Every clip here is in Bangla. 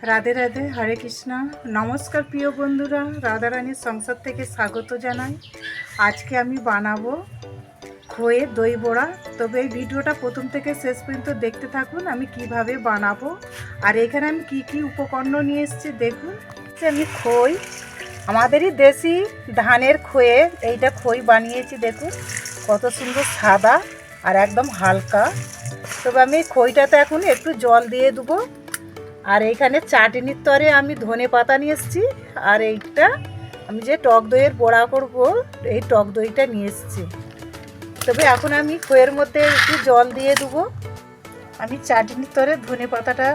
রাধে রাধে, হরে কৃষ্ণ। নমস্কার প্রিয় বন্ধুরা, রাধারানীর সংসার থেকে স্বাগত জানাই। আজকে আমি বানাবো খইয়ের দই বড়া। তবে এই ভিডিওটা প্রথম থেকে শেষ পর্যন্ত দেখতে থাকুন আমি কিভাবে বানাবো। আর এখানে আমি কি কি উপকরণ নিয়ে এসেছি দেখুন। আমি খই, আমাদেরই দেশি ধানের খইয়ে এইটা খই বানিয়েছি। দেখুন কত সুন্দর সাদা আর একদম হালকা। তবে আমি খইটাতে এখন একটু জল দিয়ে দেবো। আর এইখানে চাটনির তরে আমি ধনে পাতা নিয়ে এসেছি। আর এইটা আমি যে টক দইয়ের বড়া করব, এই টক দইটা নিয়ে এসেছি। তবে এখন আমি খইয়ের মধ্যে একটু জল দিয়ে দেবো। আমি চাটনির তরে ধনে পাতাটা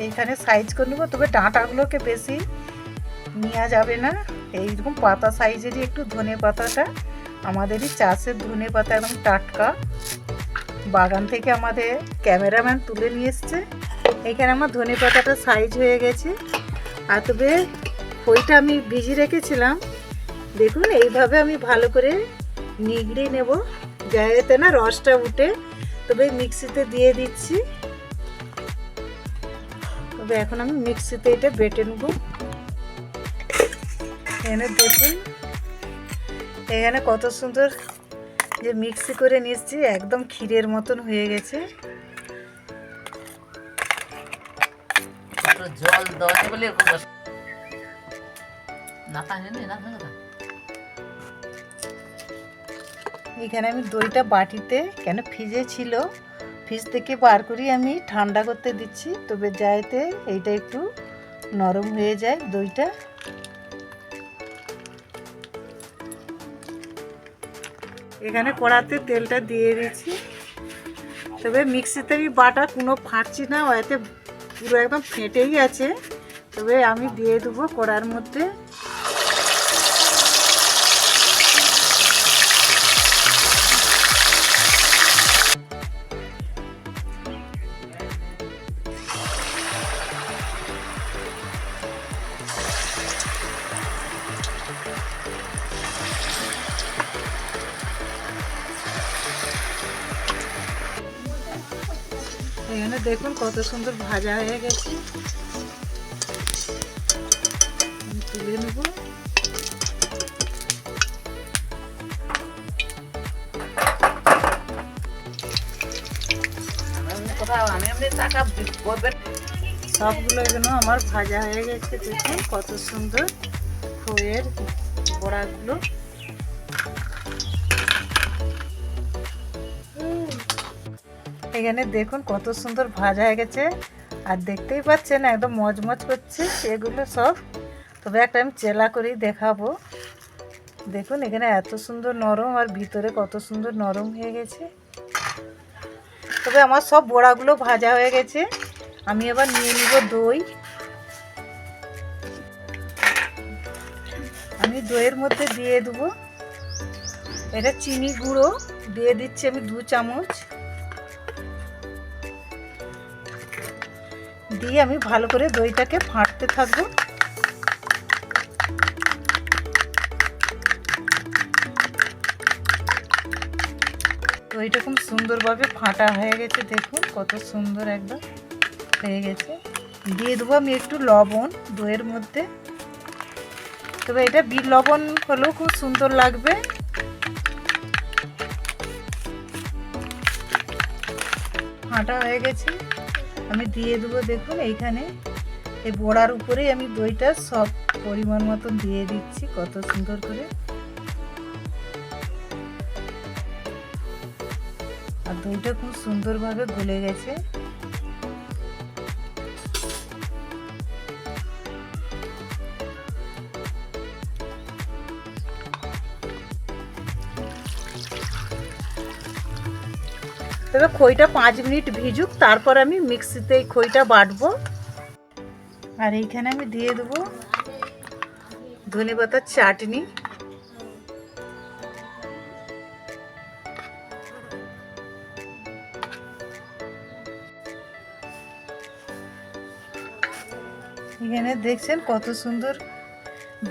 এইখানে সাইজ করে নেবো। তবে ডাঁটাগুলোকে বেশি নেওয়া যাবে না, এইরকম পাতা সাইজেরই একটু ধনে পাতাটা। আমাদেরই চাষের ধনে পাতা, একদম টাটকা, বাগান থেকে আমাদের ক্যামেরাম্যান তুলে নিয়ে এসছে। এখানে আমার ধনে পাতাটা সাইজ হয়ে গেছে। আর তবে খইটা আমি ভিজিয়ে রেখেছিলাম। দেখুন এইভাবে আমি ভালো করে নিগড়ে নেব, যাতে না রসটা উঠে। তবে মিক্সিতে দিয়ে দিচ্ছি। তবে এখন আমি মিক্সিতে এটা বেটে নেব। এখানে দেখুন, এখানে কত সুন্দর যে মিক্সি করে নিচ্ছি, একদম ক্ষীরের মতন হয়ে গেছে। জল দেওয়া বলে এখানে আমি দইটা বাটিতে কেন ফ্রিজে ছিল, ফ্রিজ থেকে বার করি আমি ঠান্ডা করতে দিচ্ছি। তবে যাইতে এইটা একটু নরম হয়ে যায় দইটা। এখানে কড়াতে তেলটা দিয়ে দিচ্ছি। তবে মিক্সিতে আমি বাটা কোনো ফাটছি না, ওতে পুরো একদম ফেটেই আছে। তবে আমি দিয়ে দেবো কড়ার মধ্যে। এখানে দেখুন কত সুন্দর ভাজা হয়ে গেছে। আমি তুলে নেব। সবগুলো এগুলো আমার ভাজা হয়ে গেছে। দেখুন কত সুন্দর খইয়ের বড়াগুলো। এখানে দেখুন কত সুন্দর ভাজা হয়ে গেছে। আর দেখতেই পাচ্ছেন একদম মজমজ করছে এগুলো সব। তবে একটা আমি চেলা করেই দেখাবো। দেখুন এখানে এত সুন্দর নরম, আর ভিতরে কত সুন্দর নরম হয়ে গেছে। তবে আমার সব বড়াগুলো ভাজা হয়ে গেছে। আমি এবার নিয়ে নিব দই। আমি দইয়ের মধ্যে দিয়ে দেবো এটা চিনি গুঁড়ো দিয়ে দিচ্ছি আমি 2 চামচ। দিয়ে আমি ভালো করে দইটাকে ফাটতে থাকবো। দইটা খুব সুন্দরভাবে ফাটা হয়ে গেছে। দেখুন কত সুন্দর একদম হয়ে গেছে। দিয়ে দেবো আমি একটু লবণ দইয়ের মধ্যে। তবে এটা বিট লবণ হলেও খুব সুন্দর লাগবে। ফাটা হয়ে গেছে, আমি দিয়ে দেবো। দেখুন এইখানে এই বড়ার উপরেই আমি দইটা সব পরিমাণ মতন দিয়ে দিচ্ছি কত সুন্দর করে। আর দইটা খুব সুন্দরভাবে গলে গেছে। তবে খইটা 5 মিনিট ভিজুক, তারপর আমি মিক্সিতে এই খইটা বাটবো। আর এইখানে আমি দিয়ে দেবো ধনেপাতার চাটনি। এখানে দেখছেন কত সুন্দর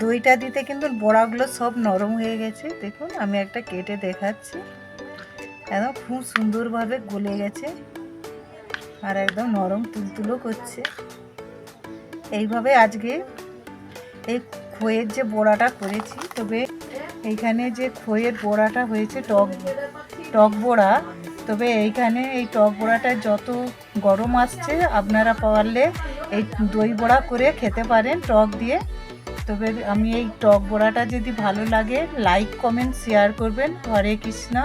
দইটা দিতে কিন্তু বড়াগুলো সব নরম হয়ে গেছে। দেখুন আমি একটা কেটে দেখাচ্ছি, একদম খুব সুন্দরভাবে গলে গেছে আর একদম নরম তুলতুলো করছে। এইভাবে আজকে এই খইয়ের যে বড়াটা করেছি, তবে এইখানে যে খইয়ের বড়াটা হয়েছে টক বড়া, তবে এইখানে এই টক বড়াটা যত গরম আসছে আপনারা পারলে এই দই বড়া করে খেতে পারেন টক দিয়ে। তবে আমি এই টক বড়াটা যদি ভালো লাগে লাইক কমেন্ট শেয়ার করবেন। হরে কৃষ্ণ।